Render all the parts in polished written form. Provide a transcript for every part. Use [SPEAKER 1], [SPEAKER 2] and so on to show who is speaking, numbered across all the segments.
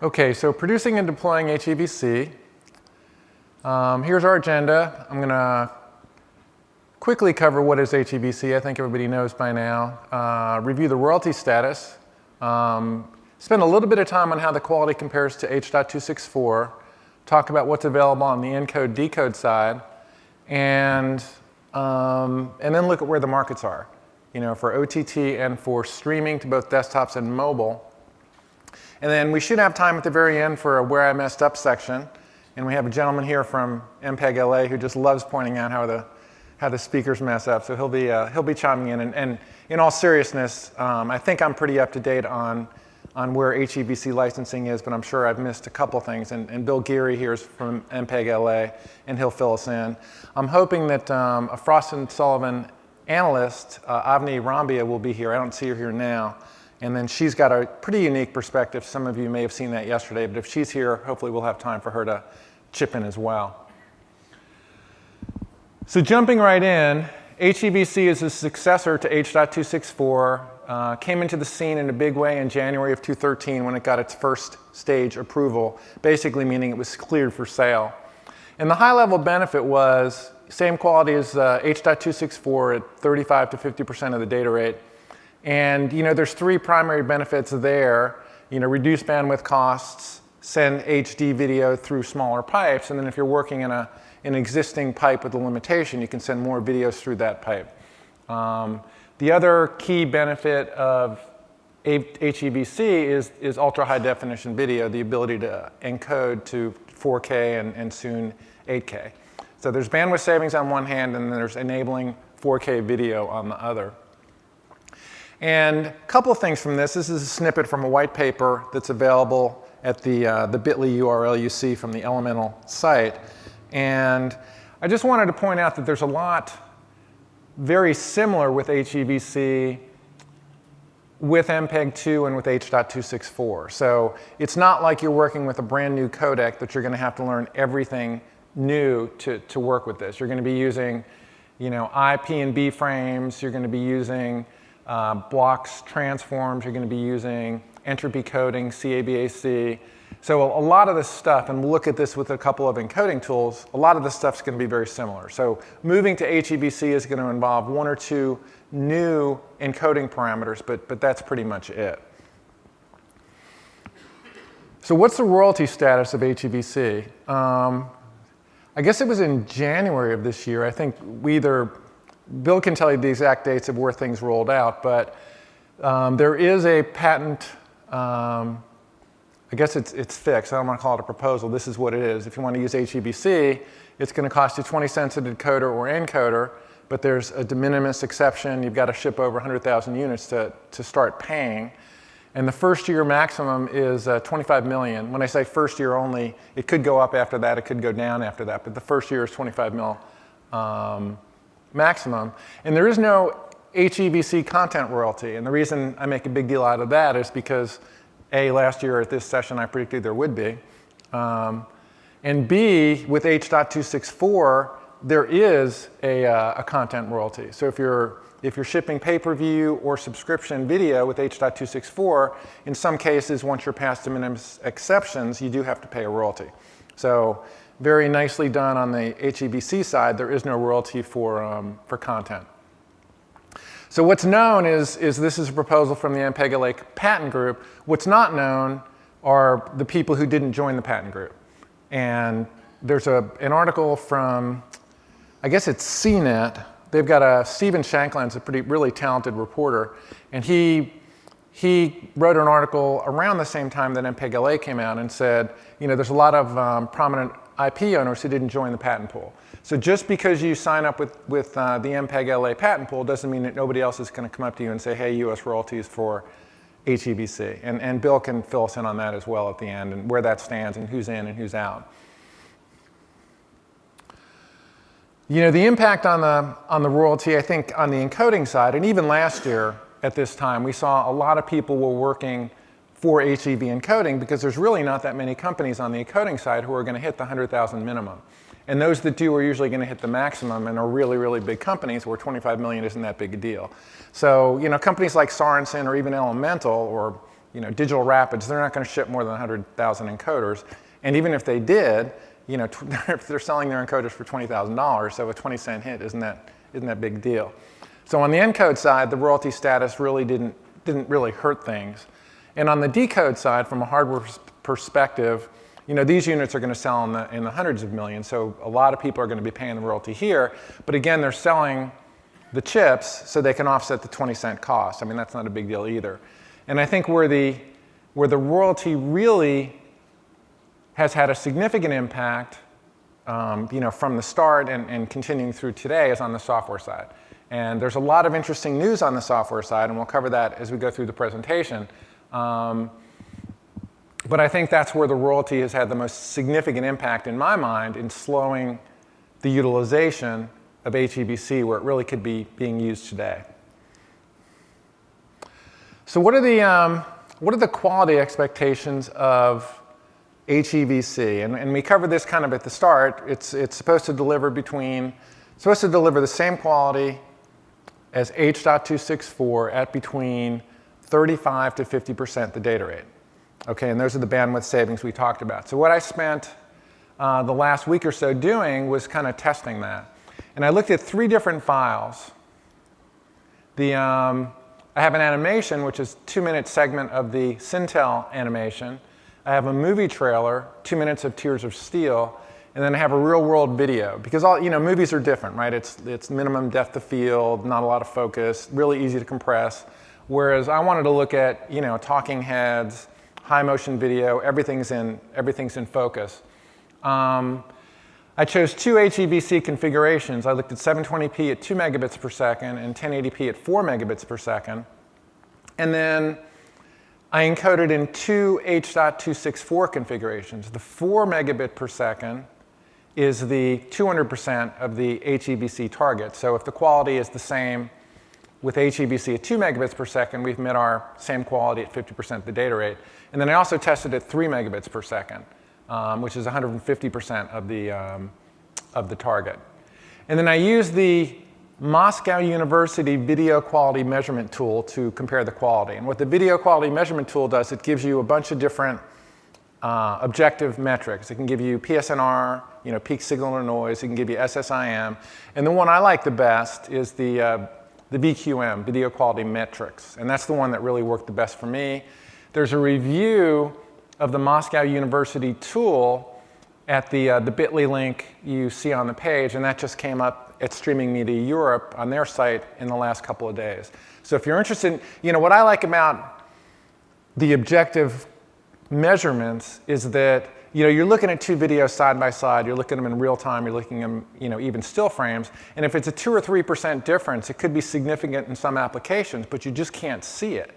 [SPEAKER 1] Okay, so producing and deploying HEVC. Here's our agenda. I'm going to quickly cover what is HEVC. I think everybody knows by now. Review the royalty status. Spend a little bit of time on how the quality compares to H.264. Talk about what's available on the encode decode side. And then look at where the markets are, for OTT and for streaming to both desktops and mobile. And then we should have time at the very end for a where I messed up section. And we have a gentleman here from MPEG LA who just loves pointing out how the speakers mess up. So he'll be chiming in. And in all seriousness, I think I'm pretty up to date on where HEVC licensing is, but I'm sure I've missed a couple things. And Bill Geary here is from MPEG LA, and he'll fill us in. I'm hoping that a Frost & Sullivan analyst, Avni Rambia, will be here. I don't see her here now. And then she's got a pretty unique perspective. Some of you may have seen that yesterday, but if she's here, hopefully we'll have time for her to chip in as well. So jumping right in, HEVC is a successor to H.264. Came into the scene in a big way in January of 2013 when it got its first stage approval, basically meaning it was cleared for sale. And the high-level benefit was same quality as H.264 at 35 to 50% of the data rate. And there's three primary benefits there. Reduce bandwidth costs, send HD video through smaller pipes, and then if you're working in an existing pipe with a limitation, you can send more videos through that pipe. The other key benefit of HEVC is ultra-high definition video, the ability to encode to 4K and soon 8K. So there's bandwidth savings on one hand, and then there's enabling 4K video on the other. And a couple of things from this. This is a snippet from a white paper that's available at the bit.ly URL you see from the Elemental site. And I just wanted to point out that there's a lot very similar with HEVC with MPEG-2 and with H.264. So it's not like you're working with a brand new codec that you're going to have to learn everything new to work with this. You're going to be using IP and B frames. You're going to be using blocks, transforms. You're going to be using entropy coding, CABAC. So a lot of this stuff, and we'll look at this with a couple of encoding tools, a lot of this stuff is going to be very similar. So moving to HEVC is going to involve one or two new encoding parameters, but that's pretty much it. So what's the royalty status of HEVC? I guess it was in January of this year. I think Bill can tell you the exact dates of where things rolled out, but there is a patent. I guess it's fixed. I don't want to call it a proposal. This is what it is. If you want to use HEVC, it's going to cost you 20 cents a decoder or encoder, but there's a de minimis exception. You've got to ship over 100,000 units to start paying. And the first year maximum is 25 million. When I say first year only, it could go up after that. It could go down after that. But the first year is 25 mil maximum. And there is no HEVC content royalty. And the reason I make a big deal out of that is because A, last year at this session I predicted there would be. And B, with H.264, there is a content royalty. So if you're shipping pay-per-view or subscription video with H.264, in some cases, once you're past de minimis exceptions, you do have to pay a royalty. So very nicely done on the HEVC side. There is no royalty for content. So what's known is this is a proposal from the MPEG LA patent group. What's not known are the people who didn't join the patent group. And there's an article from, I guess it's CNET. They've got Stephen Shankland's a really talented reporter. And he wrote an article around the same time that MPEG LA came out and said, there's a lot of prominent IP owners who didn't join the patent pool. So just because you sign up with the MPEG LA patent pool doesn't mean that nobody else is going to come up to you and say, hey, US royalties for HEVC. And Bill can fill us in on that as well at the end and where that stands and who's in and who's out. The impact on the royalty, I think, on the encoding side, and even last year at this time, we saw a lot of people were working for HEV encoding because there's really not that many companies on the encoding side who are going to hit the 100,000 minimum. And those that do are usually going to hit the maximum and are really, really big companies where 25 million isn't that big a deal. So, companies like Sorensen or even Elemental or Digital Rapids, they're not going to ship more than 100,000 encoders. And even if they did, if they're selling their encoders for $20,000, so a 20-cent hit isn't that big deal. So on the encode side, the royalty status really didn't really hurt things. And on the decode side, from a hardware perspective, these units are going to sell in the hundreds of millions, so a lot of people are going to be paying the royalty here. But again, they're selling the chips so they can offset the 20-cent cost. I mean, that's not a big deal either. And I think where the royalty really has had a significant impact, from the start and continuing through today is on the software side. And there's a lot of interesting news on the software side, and we'll cover that as we go through the presentation. But I think that's where the royalty has had the most significant impact in my mind in slowing the utilization of HEVC where it really could be being used today. So what are the quality expectations of HEVC? And we covered this kind of at the start. It's supposed to deliver the same quality as H.264 at between 35 to 50% the data rate. Okay, and those are the bandwidth savings we talked about. So what I spent the last week or so doing was kind of testing that. And I looked at 3 different files. I have an animation, which is a 2-minute segment of the Syntel animation. I have a movie trailer, 2 minutes of Tears of Steel, and then I have a real-world video. Because movies are different, right? It's minimum depth of field, not a lot of focus, really easy to compress. Whereas I wanted to look at talking heads, high motion video, everything's in focus. I chose 2 HEVC configurations. I looked at 720p at 2 megabits per second and 1080p at 4 megabits per second. And then I encoded in 2 H.264 configurations. The 4 megabit per second is the 200% of the HEVC target. So if the quality is the same with HEVC at 2 megabits per second, we've met our same quality at 50% the data rate. And then I also tested at 3 megabits per second, which is 150% of the target. And then I used the Moscow University video quality measurement tool to compare the quality. And what the video quality measurement tool does, it gives you a bunch of different objective metrics. It can give you PSNR, peak signal or noise. It can give you SSIM. And the one I like the best is the VQM, video quality metrics. And that's the one that really worked the best for me. There's a review of the Moscow University tool at the bit.ly link you see on the page, and that just came up at Streaming Media Europe on their site in the last couple of days. So if you're interested, what I like about the objective measurements is that you're looking at 2 videos side by side, you're looking at them in real time, you're looking at them even still frames, and if it's a 2 or 3% difference, it could be significant in some applications, but you just can't see it.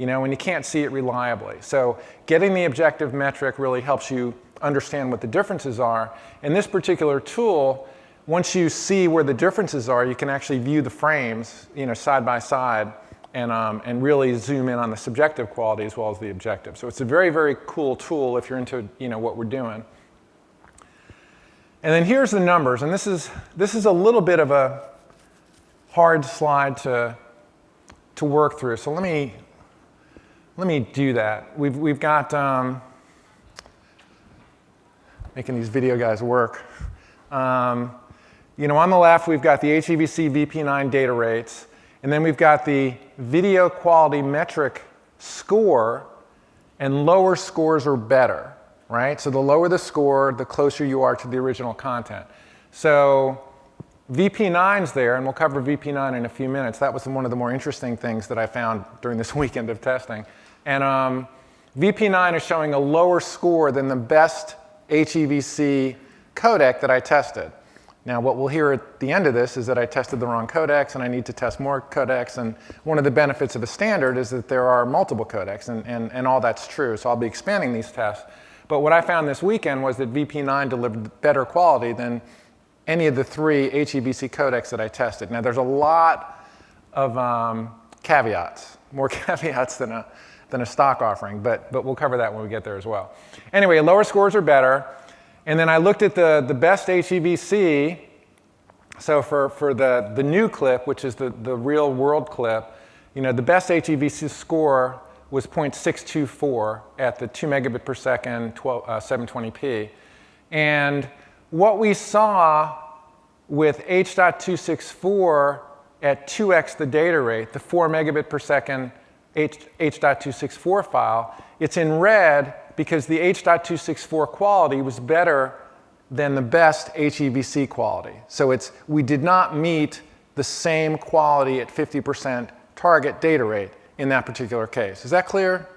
[SPEAKER 1] And you can't see it reliably. So getting the objective metric really helps you understand what the differences are. And this particular tool, once you see where the differences are, you can actually view the frames, side by side, and really zoom in on the subjective quality as well as the objective. So it's a very, very cool tool if you're into what we're doing. And then here's the numbers, and this is a little bit of a hard slide to work through. So let me do that. We've got making these video guys work. On the left, we've got the HEVC VP9 data rates, and then we've got the video quality metric score, and lower scores are better, right? So the lower the score, the closer you are to the original content. So VP9's there, and we'll cover VP9 in a few minutes. That was one of the more interesting things that I found during this weekend of testing. And VP9 is showing a lower score than the best HEVC codec that I tested. Now, what we'll hear at the end of this is that I tested the wrong codecs, and I need to test more codecs. And one of the benefits of a standard is that there are multiple codecs, and all that's true. So I'll be expanding these tests. But what I found this weekend was that VP9 delivered better quality than any of the 3 HEVC codecs that I tested. Now, there's a lot of caveats, more caveats than a stock offering, but we'll cover that when we get there as well. Anyway, lower scores are better. And then I looked at the best HEVC. So for the new clip, which is the real world clip, the best HEVC score was 0.624 at the 2 megabit per second 720p. And what we saw with H.264 at 2x the data rate, the 4 megabit per second H.264 file, it's in red because the H.264 quality was better than the best HEVC quality. So we did not meet the same quality at 50% target data rate in that particular case. Is that clear?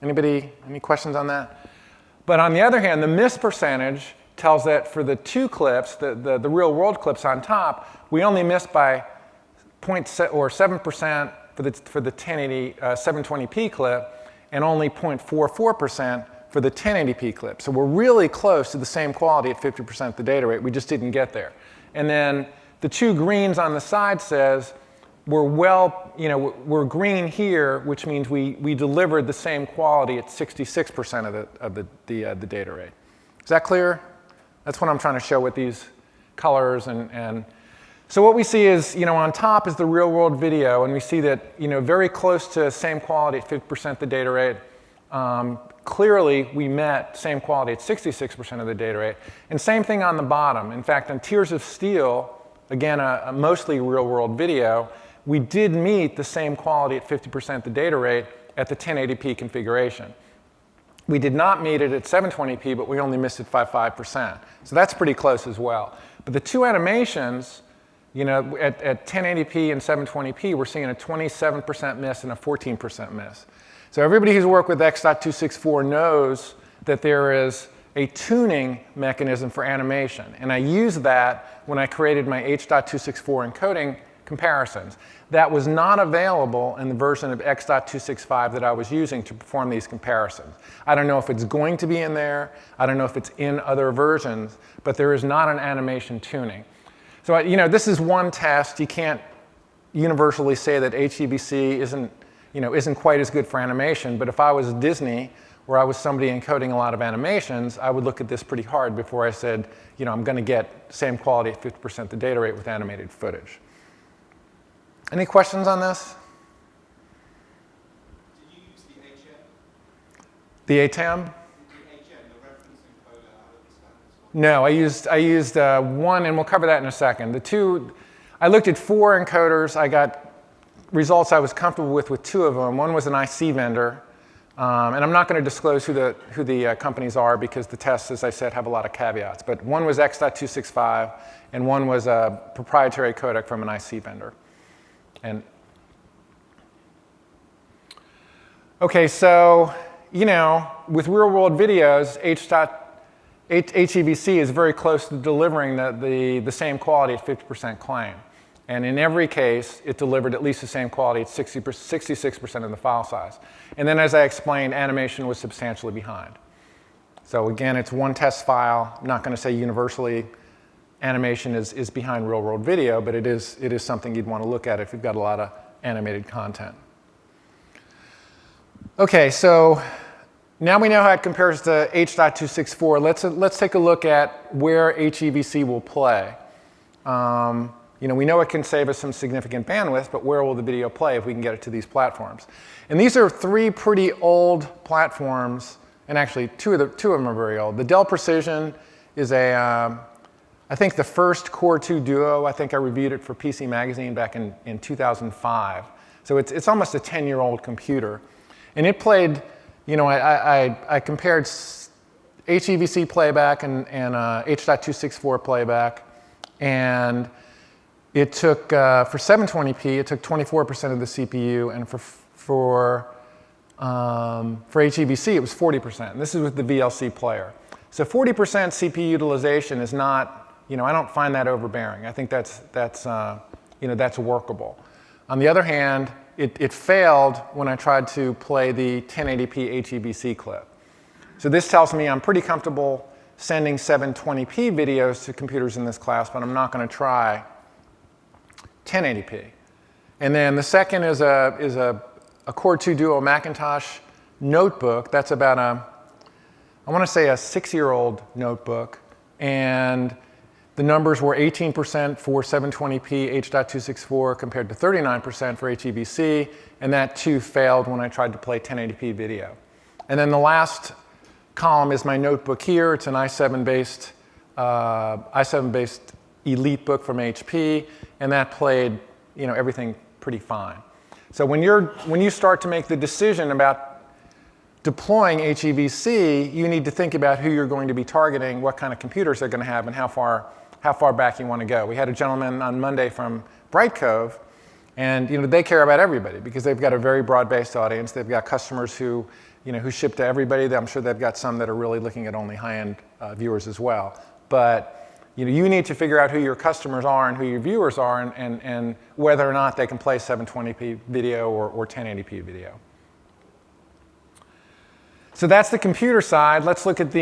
[SPEAKER 1] Anybody, any questions on that? But on the other hand, the miss percentage tells that for the two clips, the real world clips on top, we only missed by 7% for the 1080 720p clip and only 0.44% for the 1080p clip. So we're really close to the same quality at 50% the data rate. We just didn't get there. And then the two greens on the side says we're green here, which means we delivered the same quality at 66% of the data rate. Is that clear? That's what I'm trying to show with these colors. And so what we see is, on top is the real world video, and we see that, very close to same quality at 50% the data rate. Clearly, we met same quality at 66% of the data rate. And same thing on the bottom. In fact, on Tears of Steel, again, a mostly real-world video, we did meet the same quality at 50% the data rate at the 1080p configuration. We did not meet it at 720p, but we only missed it by 5%. So that's pretty close as well. But the two animations, at 1080p and 720p, we're seeing a 27% miss and a 14% miss. So everybody who's worked with X.264 knows that there is a tuning mechanism for animation. And I used that when I created my H.264 encoding comparisons. That was not available in the version of X.265 that I was using to perform these comparisons. I don't know if it's going to be in there. I don't know if it's in other versions. But there is not an animation tuning. So this is one test. You can't universally say that HEVC isn't quite as good for animation. But if I was Disney, or I was somebody encoding a lot of animations, I would look at this pretty hard before I said, I'm going to get same quality at 50% the data rate with animated footage. Any questions on this?
[SPEAKER 2] Did you use the HM?
[SPEAKER 1] The ATEM?
[SPEAKER 2] The HM, the reference encoder out of the standards?
[SPEAKER 1] No, I used one, and we'll cover that in a second. I looked at 4 encoders. I got results I was comfortable with 2 of them. One was an IC vendor. And I'm not going to disclose who the companies are because the tests, as I said, have a lot of caveats. But one was X.265, and one was a proprietary codec from an IC vendor. And OK, so with real-world videos, HEVC is very close to delivering the same quality at 50% claim. And in every case, it delivered at least the same quality at 66% of the file size. And then, as I explained, animation was substantially behind. So again, it's one test file. I'm not going to say universally animation is behind real-world video, but it is something you'd want to look at if you've got a lot of animated content. OK, so now we know how it compares to H.264. Let's take a look at where HEVC will play. We know it can save us some significant bandwidth, but where will the video play if we can get it to these platforms? And these are 3 pretty old platforms, and actually two of them are very old. The Dell Precision is I think the first Core 2 Duo. I think I reviewed it for PC Magazine back in 2005. So it's almost a 10-year-old computer. And it played, I compared HEVC playback and H.264 playback, and it took, for 720p, it took 24% of the CPU, and for HEVC, it was 40%. And this is with the VLC player. So 40% CPU utilization is not, I don't find that overbearing. I think that's workable. On the other hand, it failed when I tried to play the 1080p HEVC clip. So this tells me I'm pretty comfortable sending 720p videos to computers in this class, but I'm not going to try 1080p. And then the second is a Core 2 Duo Macintosh notebook. That's about I want to say a 6-year-old notebook. And the numbers were 18% for 720p H.264 compared to 39% for HEVC, and that too failed when I tried to play 1080p video. And then the last column is my notebook here. It's an i7-based Elite book from HP, and that played everything pretty fine. So when you start to make the decision about deploying HEVC, you need to think about who you're going to be targeting, what kind of computers they're going to have, and how far back you want to go. We had a gentleman on Monday from Bright Cove, and they care about everybody because they've got a very broad-based audience. They've got customers who ship to everybody. I'm sure they've got some that are really looking at only high-end viewers as well. But you need to figure out who your customers are and who your viewers are, and whether or not they can play 720p video or 1080p video. So that's the computer side. Let's look at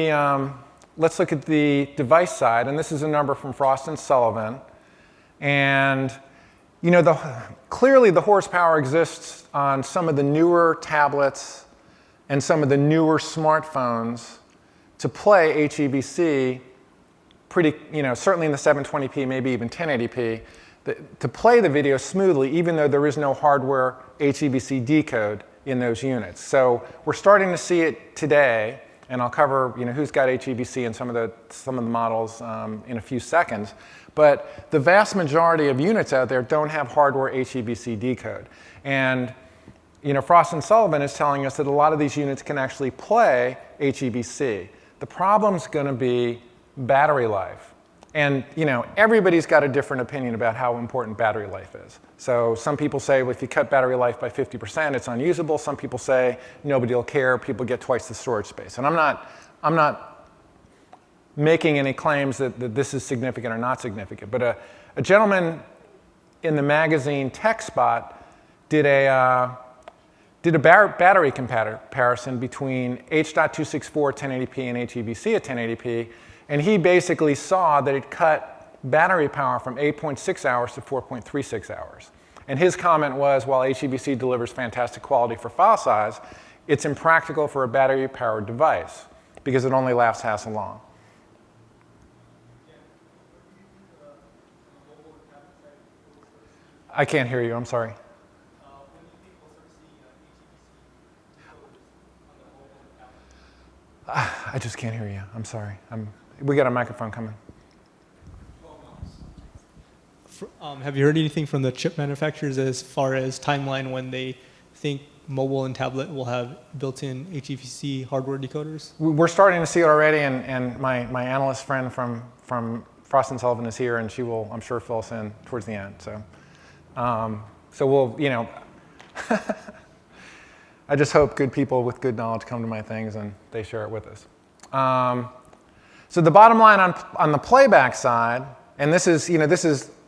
[SPEAKER 1] the device side, and this is a number from Frost and Sullivan. And clearly the horsepower exists on some of the newer tablets and some of the newer smartphones to play HEVC pretty, certainly in the 720p, maybe even 1080p, to play the video smoothly, even though there is no hardware HEVC decode in those units. So we're starting to see it today, and I'll cover who's got HEVC and some of the models in a few seconds. But the vast majority of units out there don't have hardware HEVC decode. And Frost and Sullivan is telling us that a lot of these units can actually play HEVC. The problem's going to be battery life. And everybody's got a different opinion about how important battery life is. So some people say, well, if you cut battery life by 50%, it's unusable. Some people say nobody will care. People get twice the storage space. And I'm not making any claims that this is significant or not significant. But a gentleman in the magazine TechSpot did a battery comparison between H.264 1080p and HEVC at 1080p. And he basically saw that it cut battery power from 8.6 hours to 4.36 hours. And his comment was, while HEVC delivers fantastic quality for file size, it's impractical for a battery-powered device because it only lasts half as long. I can't hear you, I'm sorry. I just can't hear you, I'm sorry. We got a microphone coming.
[SPEAKER 3] Have you heard anything from the chip manufacturers as far as timeline when they think mobile and tablet will have built-in HEVC hardware decoders? We're
[SPEAKER 1] starting to see it already, and my analyst friend from Frost & Sullivan is here, and she will, I'm sure, fill us in towards the end. So we'll, I just hope good people with good knowledge come to my things and they share it with us. So the bottom line on the playback side, and this is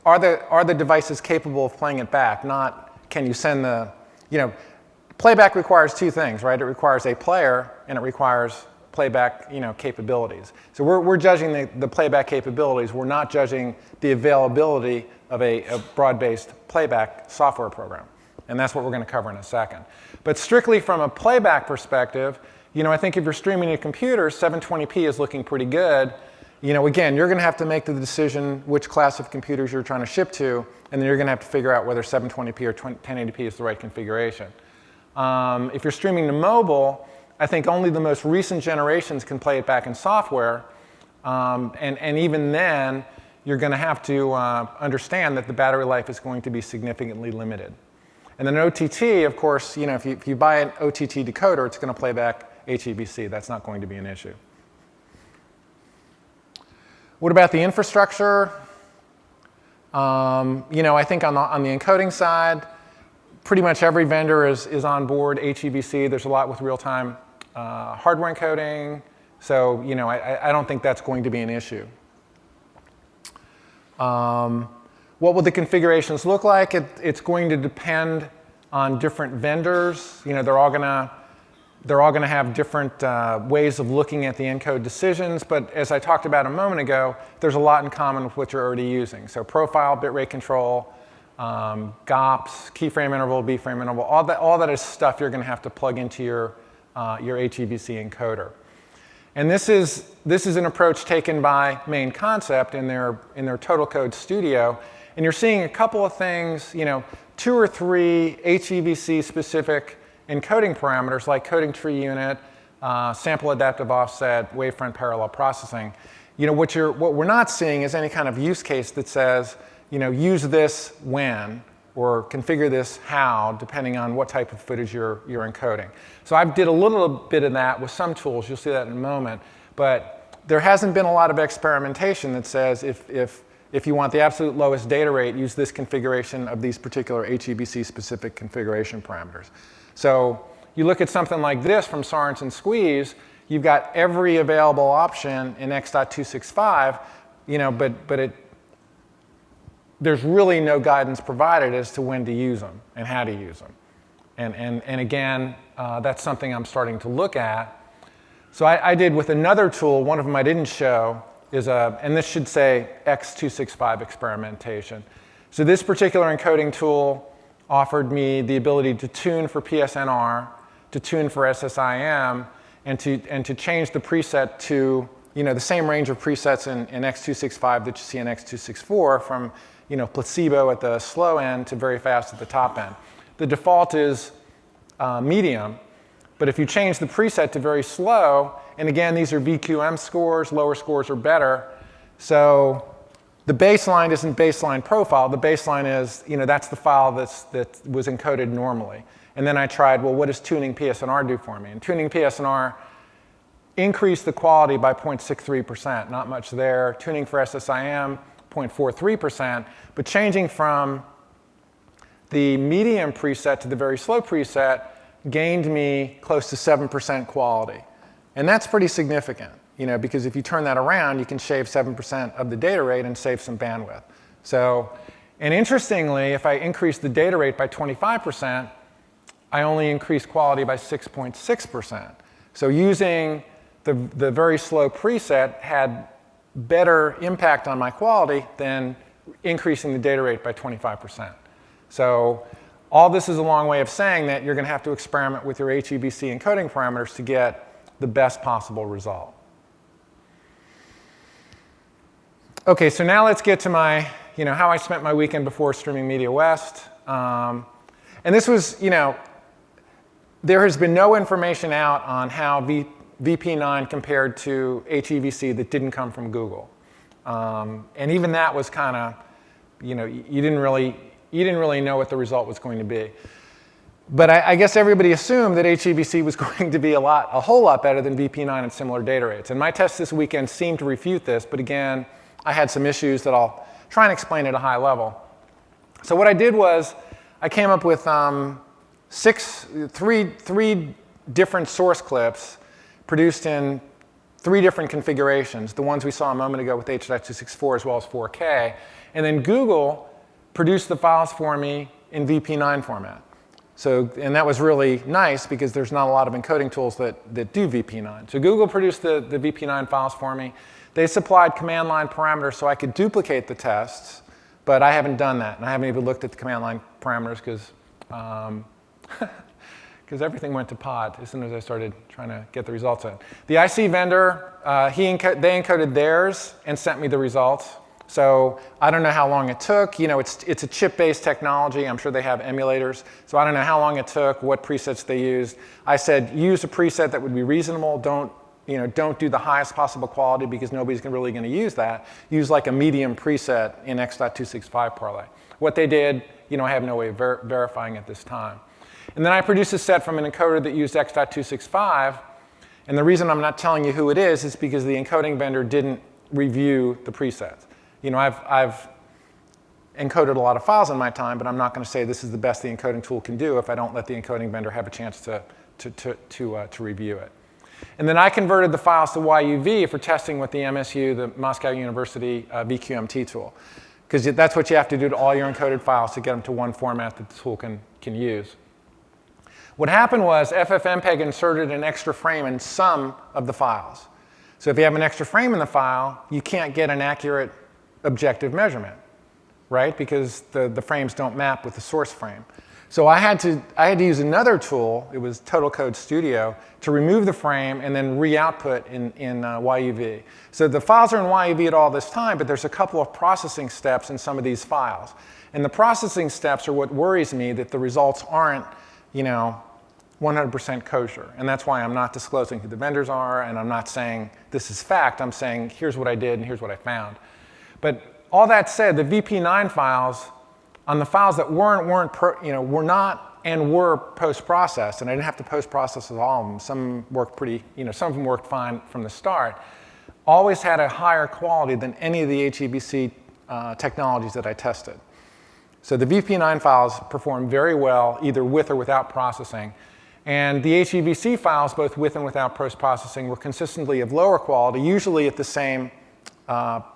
[SPEAKER 1] are the devices capable of playing it back? Not can you send the, playback requires two things, right? It requires a player and it requires playback, capabilities. So we're judging the playback capabilities. We're not judging the availability of a broad-based playback software program. And that's what we're going to cover in a second. But strictly from a playback perspective, I think if you're streaming to computers, 720p is looking pretty good. Again, you're going to have to make the decision which class of computers you're trying to ship to, and then you're going to have to figure out whether 720p or 1080p is the right configuration. If you're streaming to mobile, I think only the most recent generations can play it back in software, and even then, you're going to have to understand that the battery life is going to be significantly limited. And then OTT, of course, if you buy an OTT decoder, it's going to play back HEVC. That's not going to be an issue. What about the infrastructure? I think on the encoding side, pretty much every vendor is on board HEVC. There's a lot with real-time hardware encoding. So, I don't think that's going to be an issue. What will the configurations look like? It's going to depend on different vendors. They're all going to have different ways of looking at the encode decisions. But as I talked about a moment ago, there's a lot in common with what you're already using. So profile, bitrate control, GOPS, keyframe interval, B-frame interval, all that is stuff you're going to have to plug into your HEVC encoder. And this is an approach taken by Main Concept in their Total Code Studio. And you're seeing a couple of things, 2 or 3 HEVC specific encoding parameters like coding tree unit, sample adaptive offset, wavefront parallel processing. What we're not seeing is any kind of use case that says, use this when, or configure this how, depending on what type of footage you're encoding. So I did a little bit of that with some tools. You'll see that in a moment. But there hasn't been a lot of experimentation that says if you want the absolute lowest data rate, use this configuration of these particular HEVC-specific configuration parameters. So you look at something like this from Sorensen Squeeze, you've got every available option in X.265, but there's really no guidance provided as to when to use them and how to use them. And again, that's something I'm starting to look at. So I did with another tool, one of them I didn't show, and this should say X265 experimentation. So this particular encoding tool offered me the ability to tune for PSNR, to tune for SSIM, and to change the preset to the same range of presets in X265 that you see in X264, from placebo at the slow end to very fast at the top end. The default is medium, but if you change the preset to very slow, and again, these are VQM scores, lower scores are better. So the baseline isn't baseline profile. The baseline is, that's the file that was encoded normally. And then I tried, well, what does tuning PSNR do for me? And tuning PSNR increased the quality by 0.63%, not much there. Tuning for SSIM, 0.43%. But changing from the medium preset to the very slow preset gained me close to 7% quality. And that's pretty significant, because if you turn that around, you can shave 7% of the data rate and save some bandwidth. So, and interestingly, if I increase the data rate by 25%, I only increase quality by 6.6%. So using the very slow preset had better impact on my quality than increasing the data rate by 25%. So all this is a long way of saying that you're going to have to experiment with your HEVC encoding parameters to get the best possible result. OK, so now let's get to my, how I spent my weekend before Streaming Media West. And this was, there has been no information out on how VP9 compared to HEVC that didn't come from Google. And even that was kind of, you didn't really know what the result was going to be. But I guess everybody assumed that HEVC was going to be a whole lot better than VP9 at similar data rates. And my test this weekend seemed to refute this. But again, I had some issues that I'll try and explain at a high level. So what I did was I came up with three different source clips produced in 3 different configurations, the ones we saw a moment ago with H.264 as well as 4K. And then Google produced the files for me in VP9 format. So, and that was really nice because there's not a lot of encoding tools that do VP9. So Google produced the VP9 files for me. They supplied command line parameters so I could duplicate the tests, but I haven't done that. And I haven't even looked at the command line parameters because everything went to pod as soon as I started trying to get the results in. The IC vendor, they encoded theirs and sent me the results. So I don't know how long it took. It's a chip-based technology. I'm sure they have emulators. So I don't know how long it took, what presets they used. I said, use a preset that would be reasonable. Don't do the highest possible quality because nobody's really going to use that. Use like a medium preset in X.265 parlay. What they did, I have no way of verifying at this time. And then I produced a set from an encoder that used X.265. And the reason I'm not telling you who it is because the encoding vendor didn't review the presets. I've encoded a lot of files in my time, but I'm not going to say this is the best the encoding tool can do if I don't let the encoding vendor have a chance to review it. And then I converted the files to YUV for testing with the MSU, the Moscow University VQMT tool, because that's what you have to do to all your encoded files to get them to one format that the tool can use. What happened was FFmpeg inserted an extra frame in some of the files. So if you have an extra frame in the file, you can't get an accurate objective measurement, right? Because the frames don't map with the source frame. So I had to use another tool, it was Total Code Studio, to remove the frame and then re-output in YUV. So the files are in YUV at all this time, but there's a couple of processing steps in some of these files. And the processing steps are what worries me, that the results aren't, 100% kosher. And that's why I'm not disclosing who the vendors are, and I'm not saying this is fact. I'm saying here's what I did and here's what I found. But all that said, the VP9 files, on the files that were not and were post-processed, and I didn't have to post-process all of them. Some worked some of them worked fine from the start. Always had a higher quality than any of the HEVC technologies that I tested. So the VP9 files performed very well, either with or without processing. And the HEVC files, both with and without post-processing, were consistently of lower quality, usually at the same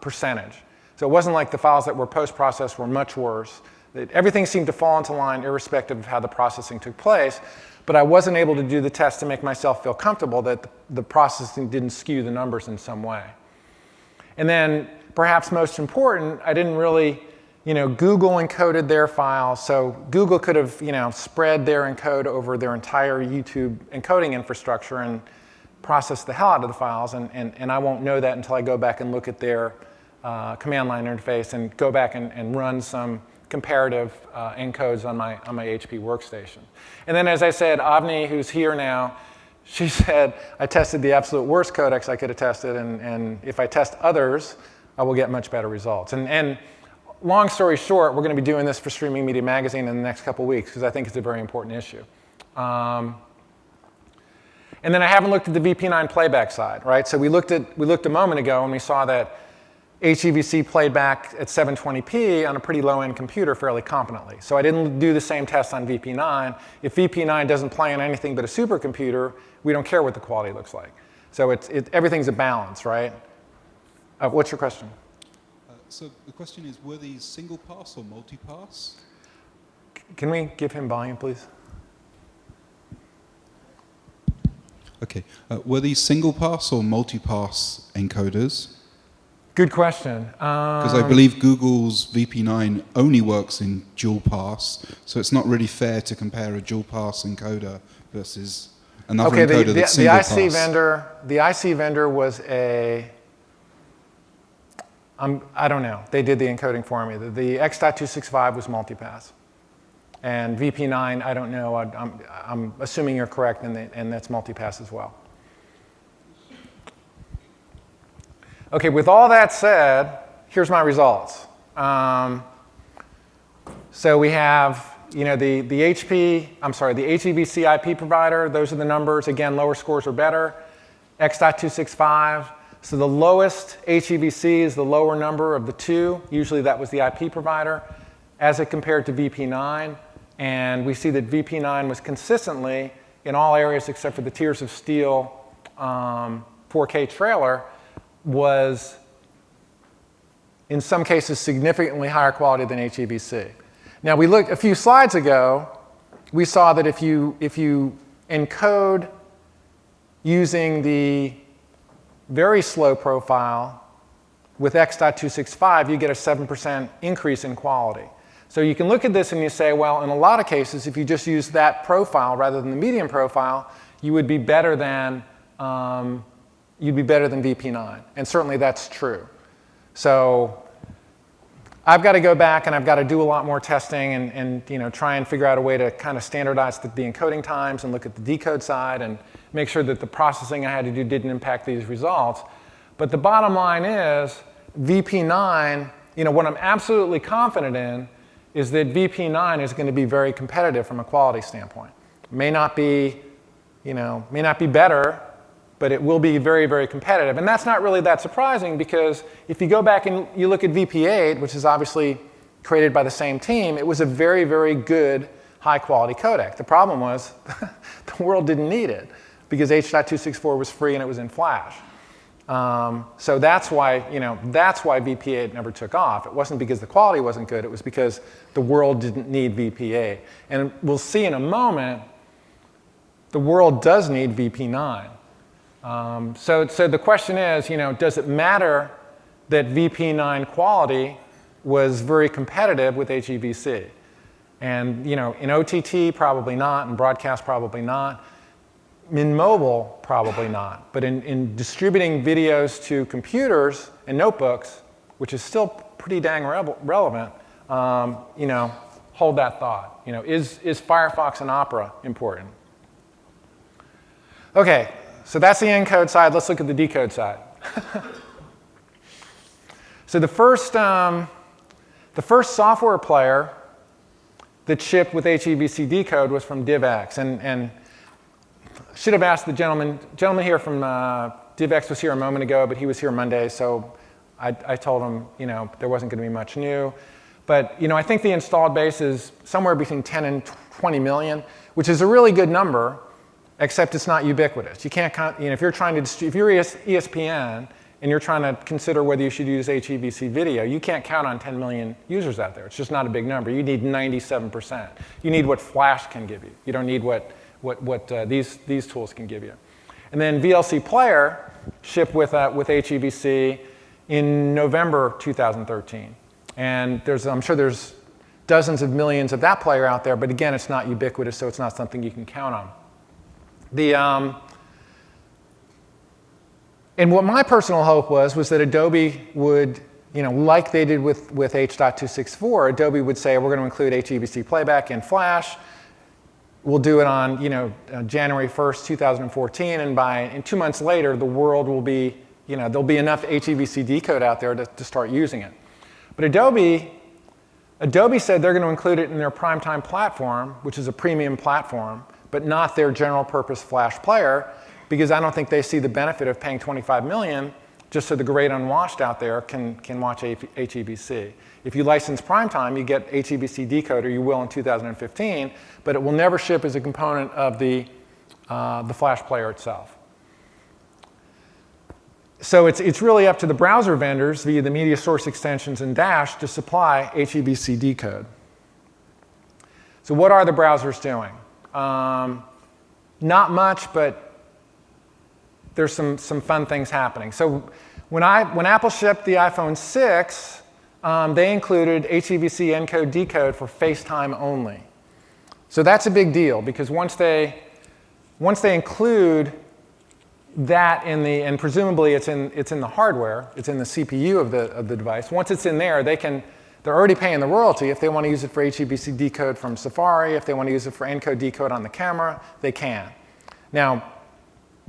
[SPEAKER 1] percentage. So it wasn't like the files that were post-processed were much worse. Everything seemed to fall into line irrespective of how the processing took place, but I wasn't able to do the test to make myself feel comfortable that the processing didn't skew the numbers in some way. And then, perhaps most important, I didn't really, Google encoded their files, so Google could have, spread their encode over their entire YouTube encoding infrastructure and process the hell out of the files, and I won't know that until I go back and look at their command line interface and go back and run some comparative encodes on my HP workstation. And then, as I said, Avni, who's here now, she said, I tested the absolute worst codecs I could have tested, and if I test others, I will get much better results. And long story short, we're going to be doing this for Streaming Media Magazine in the next couple weeks, because I think it's a very important issue. And then I haven't looked at the VP9 playback side, right? So we looked a moment ago, and we saw that HEVC played back at 720p on a pretty low-end computer fairly competently. So I didn't do the same test on VP9. If VP9 doesn't play on anything but a supercomputer, we don't care what the quality looks like. So everything's a balance, right? What's your question?
[SPEAKER 4] So the question is, were these single pass or multi-pass?
[SPEAKER 1] Can we give him volume, please?
[SPEAKER 4] Okay. Were these single pass or multi-pass encoders?
[SPEAKER 1] Good question.
[SPEAKER 4] Because I believe Google's VP9 only works in dual pass, so it's not really fair to compare a dual pass encoder versus another encoder that's single pass.
[SPEAKER 1] The IC vendor was I don't know. They did the encoding for me. The X.265 was multipass. And VP9, I don't know. I'm assuming you're correct, and that's multipass as well. Okay, with all that said, here's my results. So we have, the HEVC IP provider. Those are the numbers. Again, lower scores are better. X.265. So the lowest HEVC is the lower number of the two. Usually that was the IP provider, as it compared to VP9. And we see that VP9 was consistently, in all areas except for the Tears of Steel 4K trailer, was in some cases significantly higher quality than HEVC. Now we looked a few slides ago, we saw that if you encode using the very slow profile with X.265, you get a 7% increase in quality. So you can look at this and you say, well, in a lot of cases, if you just use that profile rather than the medium profile, you would be better than VP9. And certainly that's true. So I've got to go back and I've got to do a lot more testing and try and figure out a way to kind of standardize the encoding times and look at the decode side and make sure that the processing I had to do didn't impact these results. But the bottom line is VP9, what I'm absolutely confident in is that VP9 is going to be very competitive from a quality standpoint. May not be better, but it will be very, very competitive. And that's not really that surprising, because if you go back and you look at VP8, which is obviously created by the same team, it was a very, very good high-quality codec. The problem was the world didn't need it, because H.264 was free and it was in Flash. So that's why VP8 never took off. It wasn't because the quality wasn't good. It was because the world didn't need VP8. And we'll see in a moment, the world does need VP9. So the question is, does it matter that VP9 quality was very competitive with HEVC? And in OTT, probably not. In broadcast, probably not. In mobile, probably not. But in distributing videos to computers and notebooks, which is still pretty dang relevant, hold that thought. Is Firefox and Opera important? OK, so that's the encode side. Let's look at the decode side. So the first software player that shipped with HEVC decode was from DivX. And I should have asked the gentleman here from DivX was here a moment ago, but he was here Monday, so I told him there wasn't going to be much new. But I think the installed base is somewhere between 10 and 20 million, which is a really good number, except it's not ubiquitous. You can't count, if you're ESPN and you're trying to consider whether you should use HEVC video, you can't count on 10 million users out there. It's just not a big number. You need 97%. You need what Flash can give you. You don't need what these tools can give you. And then VLC Player shipped with HEVC in November 2013. And I'm sure there's dozens of millions of that player out there, but again, it's not ubiquitous, so it's not something you can count on. And what my personal hope was that Adobe would, like they did with H.264, Adobe would say, we're going to include HEVC playback in Flash. We'll do it on, January 1st, 2014, and 2 months later, the world will be, there'll be enough HEVC decode out there to start using it. But Adobe said they're going to include it in their primetime platform, which is a premium platform, but not their general purpose Flash player, because I don't think they see the benefit of paying $25 million just so the great unwashed out there can watch HEVC. If you license primetime, you get HEVC decoder, you will in 2015, but it will never ship as a component of the Flash player itself. So it's really up to the browser vendors via the media source extensions and Dash to supply HEVC decode. So what are the browsers doing? Not much, but there's some fun things happening. So when Apple shipped the iPhone 6, they included HEVC encode decode for FaceTime only. So that's a big deal because once they include that and presumably it's in the hardware, it's in the CPU of the device. Once it's in there, they're already paying the royalty. If they want to use it for HEVC decode from Safari, if they want to use it for encode decode on the camera, they can. Now,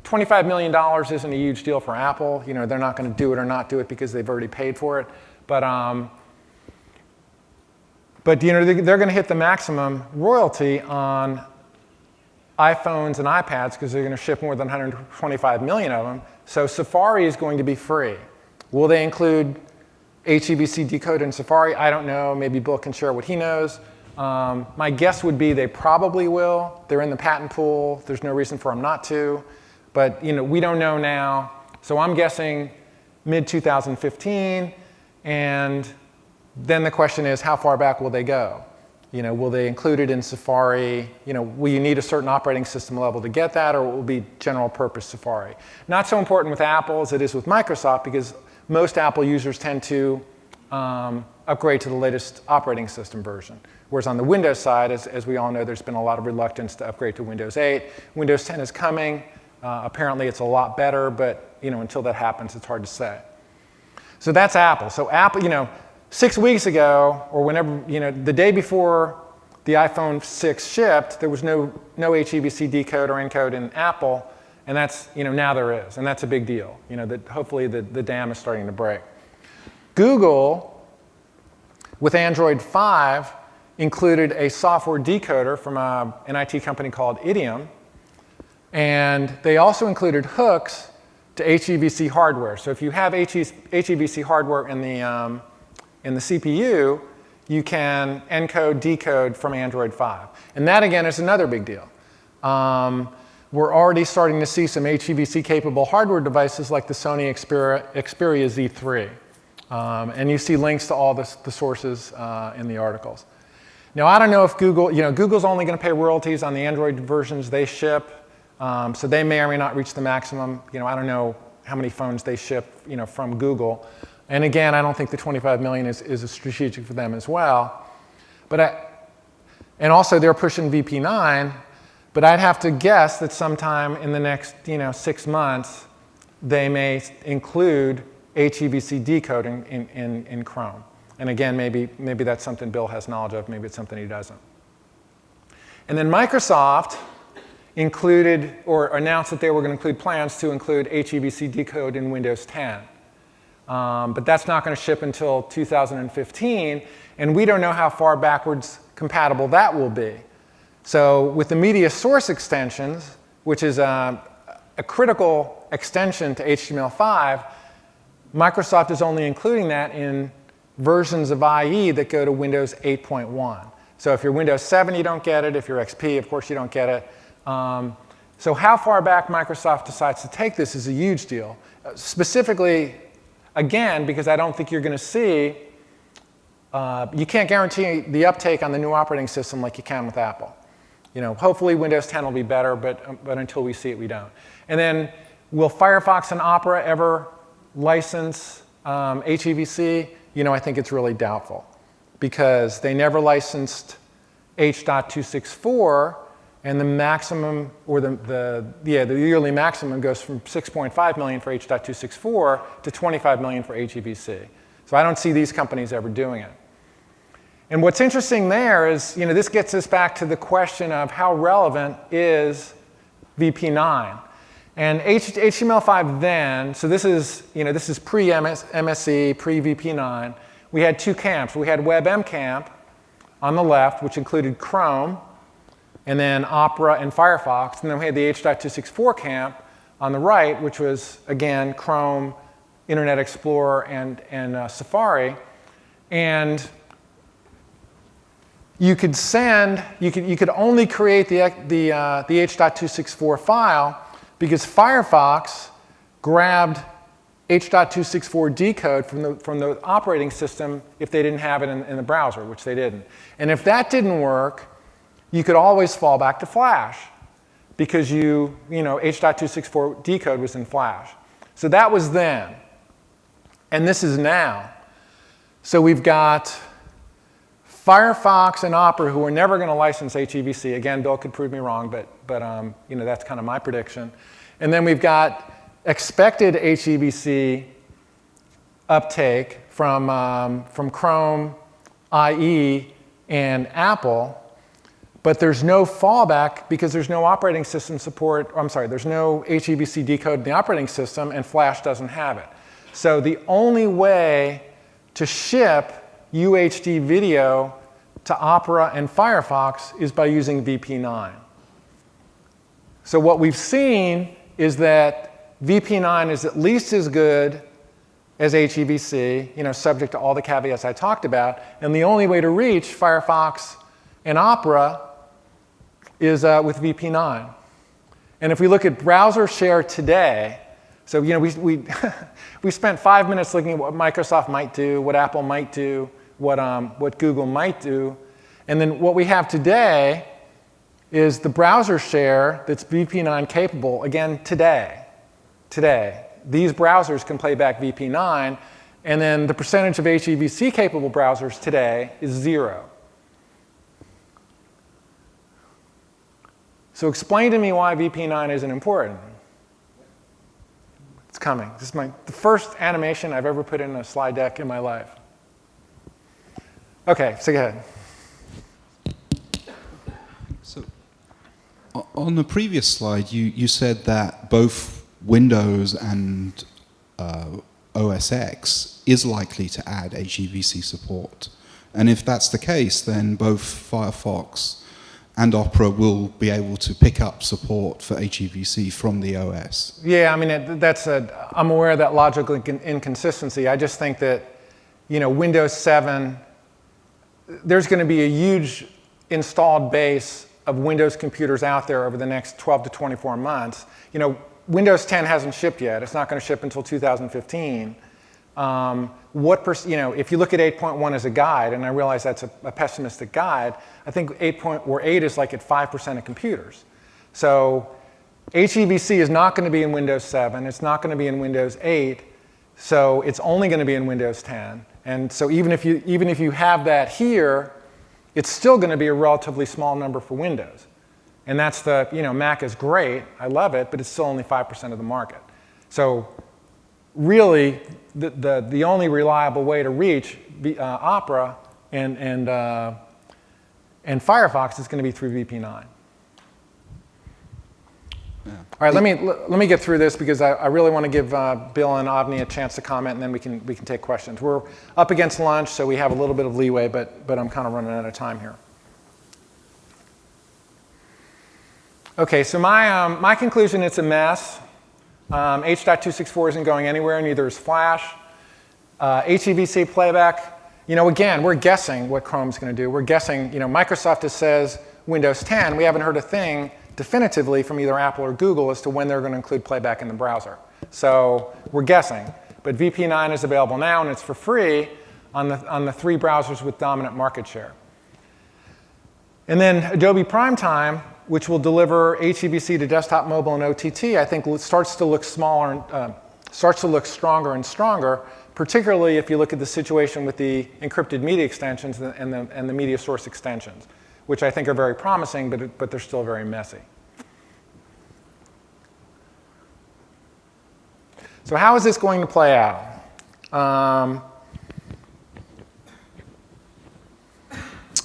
[SPEAKER 1] $25 million isn't a huge deal for Apple. They're not going to do it or not do it because they've already paid for it. But they're going to hit the maximum royalty on iPhones and iPads because they're going to ship more than 125 million of them. So Safari is going to be free. Will they include HEVC decode in Safari? I don't know. Maybe Bill can share what he knows. My guess would be they probably will. They're in the patent pool. There's no reason for them not to. But we don't know now. So I'm guessing mid-2015. And then the question is, how far back will they go? Will they include it in Safari? Will you need a certain operating system level to get that, or will it be general purpose Safari? Not so important with Apple as it is with Microsoft, because most Apple users tend to upgrade to the latest operating system version. Whereas on the Windows side, as we all know, there's been a lot of reluctance to upgrade to Windows 8. Windows 10 is coming. Apparently, it's a lot better, but until that happens, it's hard to say. So that's Apple. So Apple, 6 weeks ago, or whenever, the day before the iPhone 6 shipped, there was no HEVC decode or encode in Apple, and that's, now there is, and that's a big deal. That hopefully the dam is starting to break. Google, with Android 5, included a software decoder from an IT company called Idiom, and they also included hooks to HEVC hardware. So if you have HEVC hardware in the CPU, you can encode, decode from Android 5. And that, again, is another big deal. We're already starting to see some HEVC-capable hardware devices like the Sony Xperia Z3. And you see links to all the sources in the articles. Now, I don't know if Google's only going to pay royalties on the Android versions they ship. So they may or may not reach the maximum. I don't know how many phones they ship from Google. And again, I don't think the 25 million is strategic for them as well. But And also they're pushing VP9, but I'd have to guess that sometime in the next 6 months, they may include HEVC decoding in Chrome. And again, maybe that's something Bill has knowledge of, maybe it's something he doesn't. And then Microsoft included or announced that they were going to include plans to include HEVC decode in Windows 10. But that's not going to ship until 2015, and we don't know how far backwards compatible that will be. So with the media source extensions, which is a critical extension to HTML5, Microsoft is only including that in versions of IE that go to Windows 8.1. So if you're Windows 7, you don't get it. If you're XP, of course, you don't get it. So how far back Microsoft decides to take this is a huge deal. Specifically, again, because I don't think you're going to see, you can't guarantee the uptake on the new operating system like you can with Apple. Hopefully Windows 10 will be better, but until we see it, we don't. And then, will Firefox and Opera ever license HEVC? I think it's really doubtful, because they never licensed H.264, and the maximum, or the yearly maximum goes from 6.5 million for H.264 to 25 million for HEVC. So I don't see these companies ever doing it. And what's interesting there is, this gets us back to the question of how relevant is VP9. And HTML5 then, so this is pre-MSE, pre-VP9. We had two camps. We had WebM on the left, which included Chrome, and then Opera and Firefox. And then we had the H.264 camp on the right, which was, again, Chrome, Internet Explorer, and Safari. And you could only create the H.264 file because Firefox grabbed H.264 decode from the operating system if they didn't have it in the browser, which they didn't. And if that didn't work, you could always fall back to Flash, because H.264 decode was in Flash. So that was then. And this is now. So we've got Firefox and Opera, who are never going to license HEVC. Again, Bill could prove me wrong, but that's kind of my prediction. And then we've got expected HEVC uptake from Chrome, IE, and Apple. But there's no fallback because there's no operating system support. There's no HEVC decode in the operating system, and Flash doesn't have it. So the only way to ship UHD video to Opera and Firefox is by using VP9. So what we've seen is that VP9 is at least as good as HEVC, subject to all the caveats I talked about. And the only way to reach Firefox and Opera is with VP9. And if we look at browser share today, so we spent 5 minutes looking at what Microsoft might do, what Apple might do, what Google might do, and then what we have today is the browser share that's VP9 capable. Again, today, these browsers can play back VP9, and then the percentage of HEVC capable browsers today is 0. So explain to me why VP9 isn't important. It's coming. This is the first animation I've ever put in a slide deck in my life. OK, so go ahead.
[SPEAKER 4] So on the previous slide, you said that both Windows and OS X is likely to add HEVC support. And if that's the case, then both Firefox and Opera will be able to pick up support for HEVC from the OS.
[SPEAKER 1] Yeah, I'm aware of that logical inconsistency. I just think that, Windows 7, there's going to be a huge installed base of Windows computers out there over the next 12 to 24 months. Windows 10 hasn't shipped yet. It's not going to ship until 2015. If you look at 8.1 as a guide, and I realize that's a pessimistic guide, I think 8 is like at 5% of computers. So HEVC is not going to be in Windows 7. It's not going to be in Windows 8. So it's only going to be in Windows 10. And so even if you have that here, it's still going to be a relatively small number for Windows. And that's the, Mac is great, I love it, but it's still only 5% of the market. So really, the only reliable way to reach Opera and Firefox is going to be through VP9.
[SPEAKER 4] Yeah.
[SPEAKER 1] All right, let me get through this because I really want to give Bill and Avni a chance to comment, and then we can take questions. We're up against lunch, so we have a little bit of leeway, but I'm kind of running out of time here. Okay, so my conclusion, it's a mess. H.264 isn't going anywhere, neither is Flash. HEVC playback, again, we're guessing what Chrome's going to do. We're guessing, Microsoft just says Windows 10. We haven't heard a thing definitively from either Apple or Google as to when they're going to include playback in the browser. So we're guessing. But VP9 is available now, and it's for free on the 3 browsers with dominant market share. And then Adobe Primetime, which will deliver HEVC to desktop, mobile, and OTT, I think starts to look stronger and stronger, particularly if you look at the situation with the encrypted media extensions and the media source extensions, which I think are very promising, but they're still very messy. So how is this going to play out?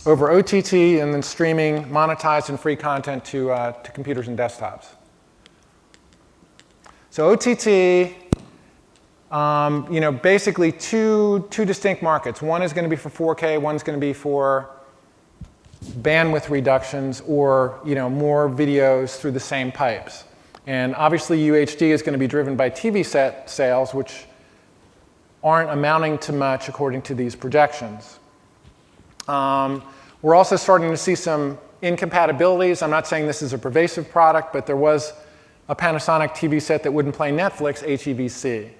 [SPEAKER 1] Over OTT and then streaming monetized and free content to computers and desktops. So OTT, basically two distinct markets. One is going to be for 4K, one's going to be for bandwidth reductions or more videos through the same pipes. And obviously UHD is going to be driven by TV set sales, which aren't amounting to much according to these projections. We're also starting to see some incompatibilities. I'm not saying this is a pervasive product, but there was a Panasonic TV set that wouldn't play Netflix, HEVC.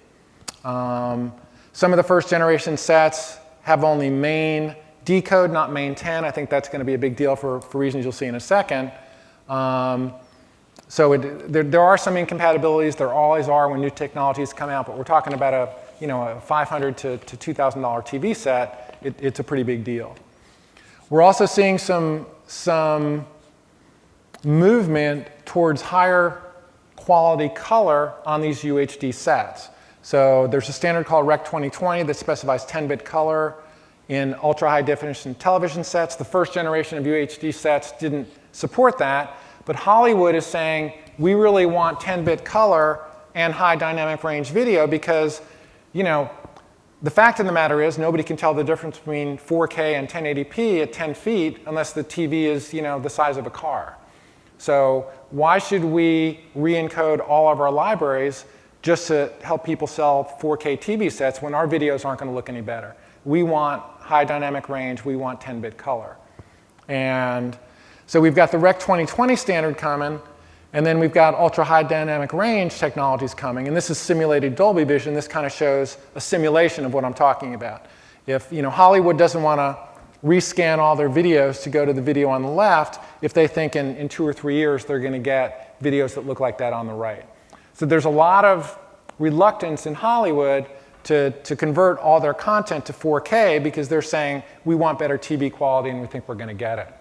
[SPEAKER 1] Some of the first generation sets have only main decode, not main 10. I think that's going to be a big deal for reasons you'll see in a second. So there are some incompatibilities. There always are when new technologies come out, but we're talking about a $500 to $2,000 TV set. It's a pretty big deal. We're also seeing some movement towards higher quality color on these UHD sets. So there's a standard called Rec 2020 that specifies 10-bit color in ultra-high definition television sets. The first generation of UHD sets didn't support that, but Hollywood is saying we really want 10-bit color and high dynamic range video because, the fact of the matter is nobody can tell the difference between 4K and 1080p at 10 feet unless the TV is, the size of a car. So why should we re-encode all of our libraries just to help people sell 4K TV sets when our videos aren't going to look any better? We want high dynamic range. We want 10-bit color. And so we've got the Rec 2020 standard coming. And then we've got ultra-high dynamic range technologies coming. And this is simulated Dolby Vision. This kind of shows a simulation of what I'm talking about. If Hollywood doesn't want to rescan all their videos to go to the video on the left, if they think in 2 or 3 years they're going to get videos that look like that on the right. So there's a lot of reluctance in Hollywood to convert all their content to 4K because they're saying, we want better TV quality and we think we're going to get it.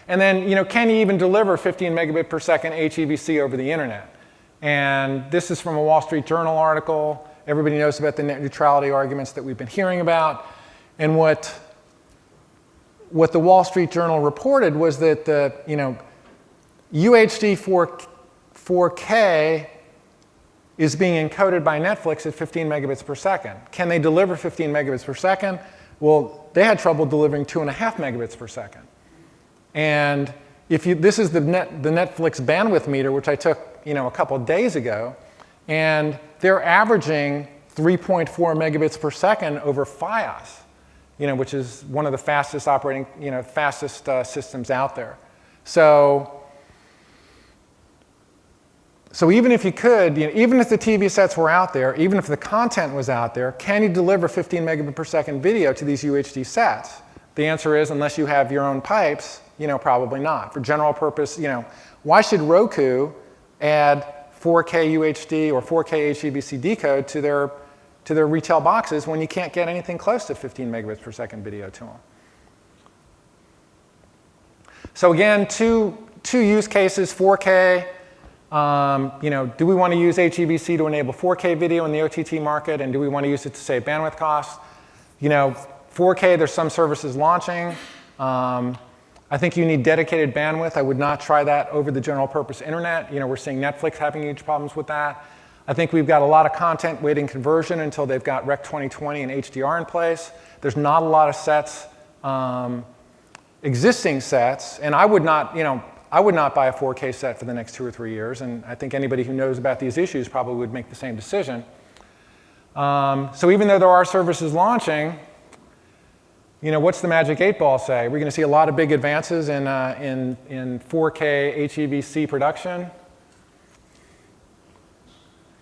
[SPEAKER 1] And then, can you even deliver 15 megabit per second HEVC over the internet? And this is from a Wall Street Journal article. Everybody knows about the net neutrality arguments that we've been hearing about. And what the Wall Street Journal reported was that the, UHD 4K is being encoded by Netflix at 15 megabits per second. Can they deliver 15 megabits per second? Well, they had trouble delivering 2.5 megabits per second. And this is the Netflix bandwidth meter, which I took a couple of days ago, and they're averaging 3.4 megabits per second over Fios, which is one of the fastest operating, fastest systems out there. So even if you could, even if the TV sets were out there, even if the content was out there, can you deliver 15 megabit per second video to these UHD sets? The answer is, unless you have your own pipes, probably not. For general purpose, why should Roku add 4K UHD or 4K HEVC decode to their retail boxes when you can't get anything close to 15 megabits per second video to them? So again, two use cases, 4K. Do we want to use HEVC to enable 4K video in the OTT market, and do we want to use it to save bandwidth costs? 4K, there's some services launching. I think you need dedicated bandwidth. I would not try that over the general purpose internet. We're seeing Netflix having huge problems with that. I think we've got a lot of content waiting conversion until they've got Rec 2020 and HDR in place. There's not a lot of sets, existing sets, and I would not buy a 4K set for the next 2 or 3 years, and I think anybody who knows about these issues probably would make the same decision. So even though there are services launching, what's the magic 8-ball say? We're going to see a lot of big advances in 4K HEVC production.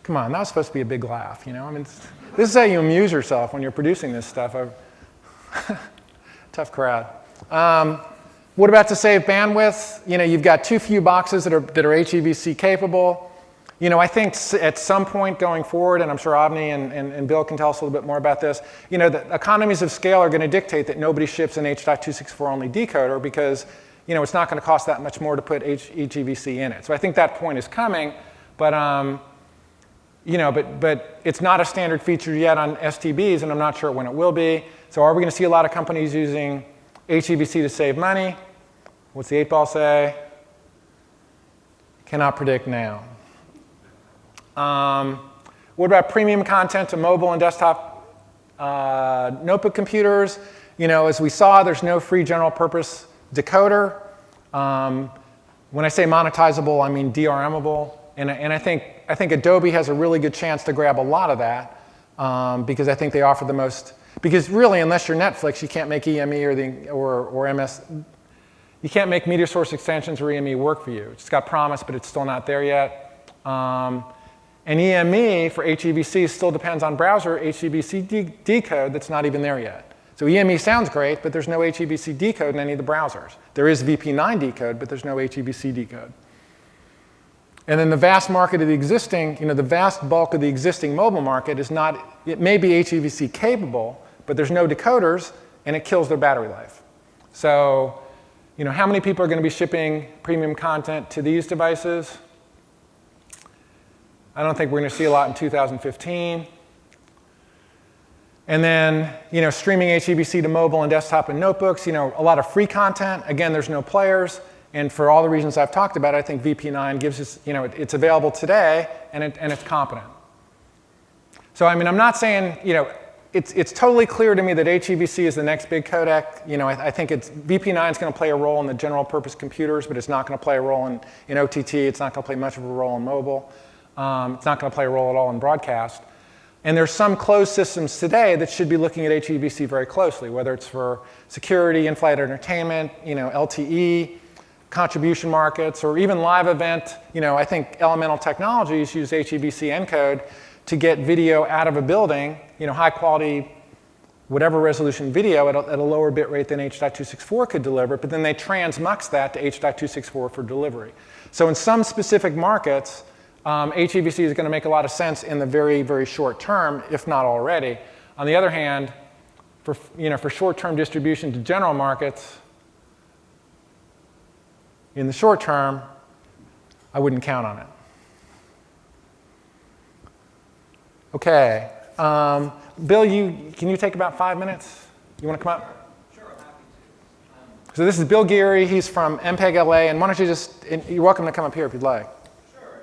[SPEAKER 1] Come on, that was supposed to be a big laugh, this is how you amuse yourself when you're producing this stuff. Tough crowd. What about to save bandwidth? You've got too few boxes that are HEVC capable. I think at some point going forward, and I'm sure Avni and Bill can tell us a little bit more about this, the economies of scale are going to dictate that nobody ships an H.264 only decoder because, it's not going to cost that much more to put HEVC in it. So I think that point is coming, but it's not a standard feature yet on STBs, and I'm not sure when it will be. So are we going to see a lot of companies using HEVC to save money? What's the 8-ball say? Cannot predict now. What about premium content to mobile and desktop notebook computers? As we saw, there's no free general purpose decoder. When I say monetizable, I mean DRMable. And I think Adobe has a really good chance to grab a lot of that because I think they offer the most. Because really, unless you're Netflix, you can't make EME or MS. You can't make media source extensions or EME work for you. It's got promise, but it's still not there yet. And EME for HEVC still depends on browser HEVC decode that's not even there yet. So EME sounds great, but there's no HEVC decode in any of the browsers. There is VP9 decode, but there's no HEVC decode. And then the vast market of the existing, the vast bulk of the existing mobile market is not, it may be HEVC capable, but there's no decoders, and it kills their battery life. So, how many people are going to be shipping premium content to these devices? I don't think we're going to see a lot in 2015. And then, streaming HEVC to mobile and desktop and notebooks, a lot of free content. Again, there's no players. And for all the reasons I've talked about, I think VP9 gives us, it's available today, and it's competent. So, I'm not saying, it's totally clear to me that HEVC is the next big codec. I think VP9 is going to play a role in the general purpose computers, but it's not going to play a role in OTT. It's not going to play much of a role in mobile. It's not going to play a role at all in broadcast. And there's some closed systems today that should be looking at HEVC very closely, whether it's for security, in-flight entertainment, LTE, contribution markets, or even live event. I think Elemental Technologies use HEVC encode to get video out of a building, high quality, whatever resolution video at a lower bit rate than H.264 could deliver, but then they transmux that to H.264 for delivery. So in some specific markets, HEVC is going to make a lot of sense in the very, very short term, if not already. On the other hand, for short-term distribution to general markets, in the short term, I wouldn't count on it. Okay. Bill, can you take about 5 minutes? You want to come up?
[SPEAKER 2] Sure, I'm happy to.
[SPEAKER 1] So this is Bill Geary. He's from MPEG LA. And why don't you you're welcome to come up here if you'd like.
[SPEAKER 2] Sure.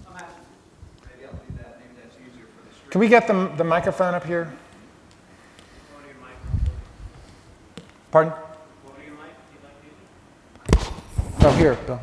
[SPEAKER 2] I'm happy to. Maybe I'll do that. Maybe that's easier for the stream.
[SPEAKER 1] Can we get the microphone up here? Pardon? Oh, here, Bill.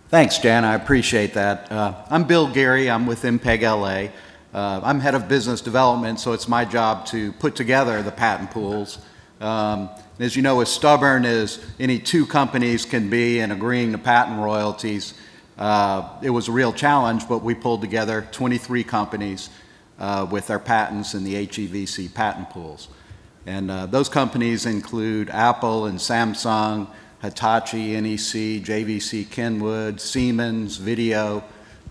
[SPEAKER 5] Thanks, Jan. I appreciate that. I'm Bill Geary. I'm with MPEG LA. I'm head of business development, so it's my job to put together the patent pools. As you know, as stubborn as any two companies can be in agreeing to patent royalties, it was a real challenge, but we pulled together 23 companies with their patents in the HEVC patent pools. And those companies include Apple and Samsung, Hitachi, NEC, JVC, Kenwood, Siemens, Video,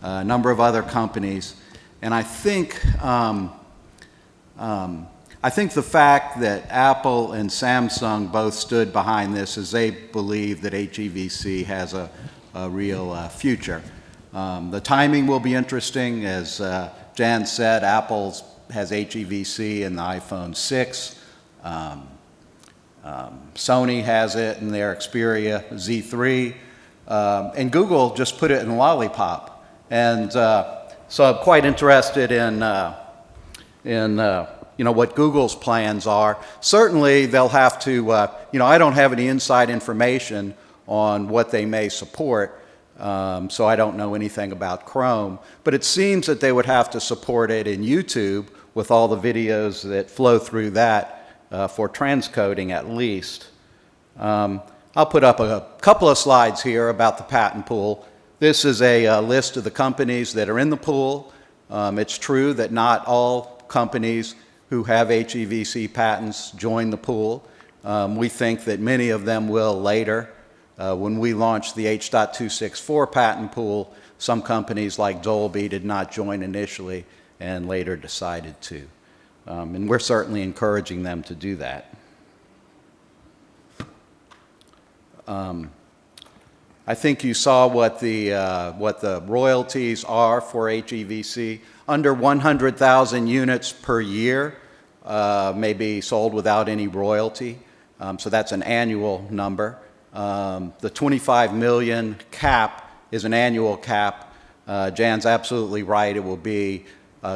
[SPEAKER 5] a number of other companies. And I think I think the fact that Apple and Samsung both stood behind this is they believe that HEVC has a real future. The timing will be interesting. As Jan said, Apple has HEVC in the iPhone 6. Sony has it in their Xperia Z3. And Google just put it in Lollipop. And so I'm quite interested in what Google's plans are. Certainly, they'll have to, I don't have any inside information on what they may support, so I don't know anything about Chrome. But it seems that they would have to support it in YouTube with all the videos that flow through that for transcoding at least. I'll put up a couple of slides here about the patent pool. This is a list of the companies that are in the pool. It's true that not all companies who have HEVC patents join the pool. We think that many of them will later. When we launched the H.264 patent pool, some companies like Dolby did not join initially and later decided to. And we're certainly encouraging them to do that. I think you saw what the royalties are for HEVC. Under 100,000 units per year may be sold without any royalty. So that's an annual number. The 25 million cap is an annual cap. Jan's absolutely right. It will be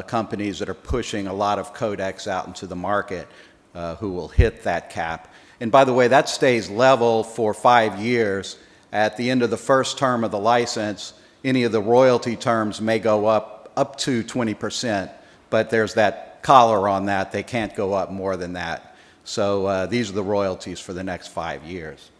[SPEAKER 5] companies that are pushing a lot of codecs out into the market who will hit that cap. And by the way, that stays level for 5 years. At the end of the first term of the license, any of the royalty terms may go up to 20%, but there's that collar on that. They can't go up more than that. So these are the royalties for the next 5 years.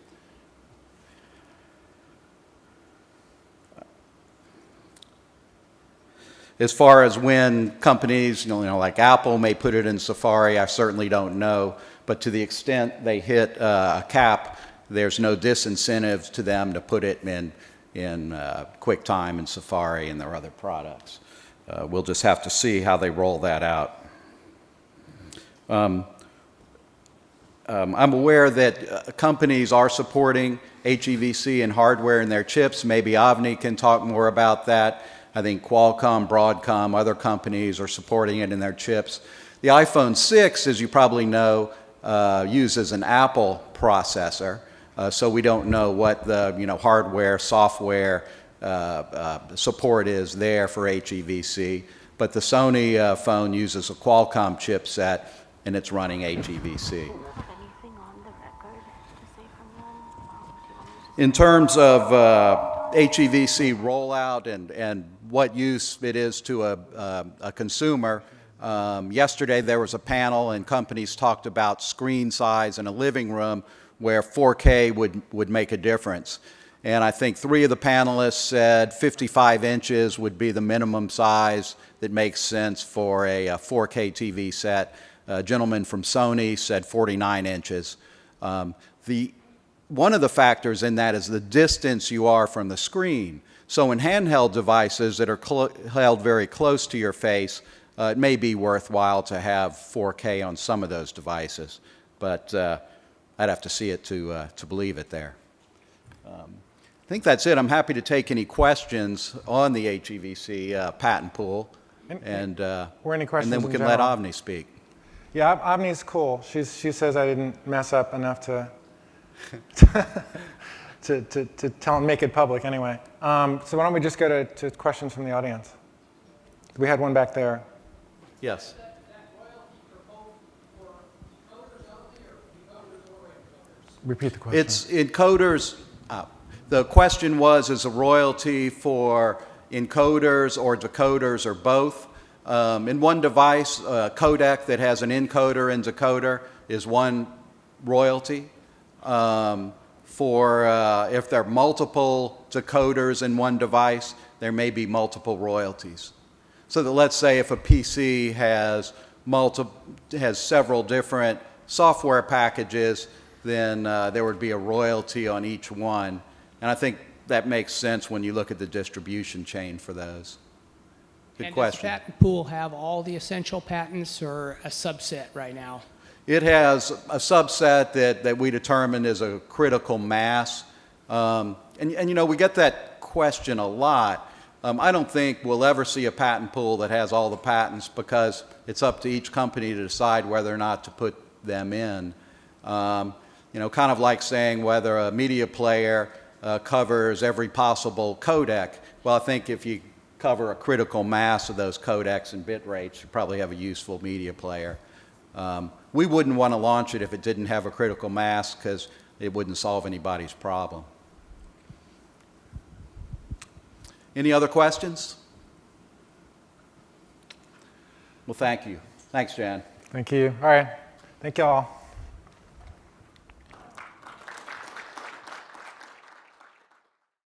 [SPEAKER 5] As far as when companies, like Apple may put it in Safari, I certainly don't know. But to the extent they hit a cap, there's no disincentive to them to put it in QuickTime and Safari and their other products. We'll just have to see how they roll that out. I'm aware that companies are supporting HEVC and hardware in their chips. Maybe Avni can talk more about that. I think Qualcomm, Broadcom, other companies are supporting it in their chips. The iPhone 6, as you probably know, uses an Apple processor, so we don't know what the hardware, software support is there for HEVC. But the Sony phone uses a Qualcomm chipset, and it's running HEVC. In terms of HEVC rollout and what use it is to a consumer, yesterday there was a panel and companies talked about screen size in a living room where 4K would make a difference. And I think 3 of the panelists said 55 inches would be the minimum size that makes sense for a 4K TV set. A gentleman from Sony said 49 inches. One of the factors in that is the distance you are from the screen. So in handheld devices that are held very close to your face, it may be worthwhile to have 4K on some of those devices. But I'd have to see it to believe it there. I think that's it. I'm happy to take any questions on the HEVC patent pool.
[SPEAKER 1] Or any questions
[SPEAKER 5] and then we
[SPEAKER 1] in
[SPEAKER 5] can let
[SPEAKER 1] general.
[SPEAKER 5] Avni speak.
[SPEAKER 1] Yeah, Avni's cool. She says I didn't mess up enough to to make it public anyway. So why don't we just go to questions from the audience? We had one back there.
[SPEAKER 5] Yes.
[SPEAKER 1] Repeat the question.
[SPEAKER 5] It's encoders. The question was, is a royalty for encoders or decoders or both? In one device, a codec that has an encoder and decoder is one royalty. If there are multiple decoders in one device, there may be multiple royalties. So that let's say if a PC has several different software packages, then there would be a royalty on each one. And I think that makes sense when you look at the distribution chain for those. Good
[SPEAKER 6] And
[SPEAKER 5] question.
[SPEAKER 6] does the patent pool have all the essential patents or a subset right now?
[SPEAKER 5] It has a subset that we determined is a critical mass. And you know, we get that question a lot. I don't think we'll ever see a patent pool that has all the patents because it's up to each company to decide whether or not to put them in. You know, kind of like saying whether a media player covers every possible codec. Well, I think if you cover a critical mass of those codecs and bit rates, you probably have a useful media player. We wouldn't want to launch it if it didn't have a critical mass because it wouldn't solve anybody's problem. Any other questions? Well, thank you. Thanks, Jan.
[SPEAKER 1] Thank you. All right. Thank you all.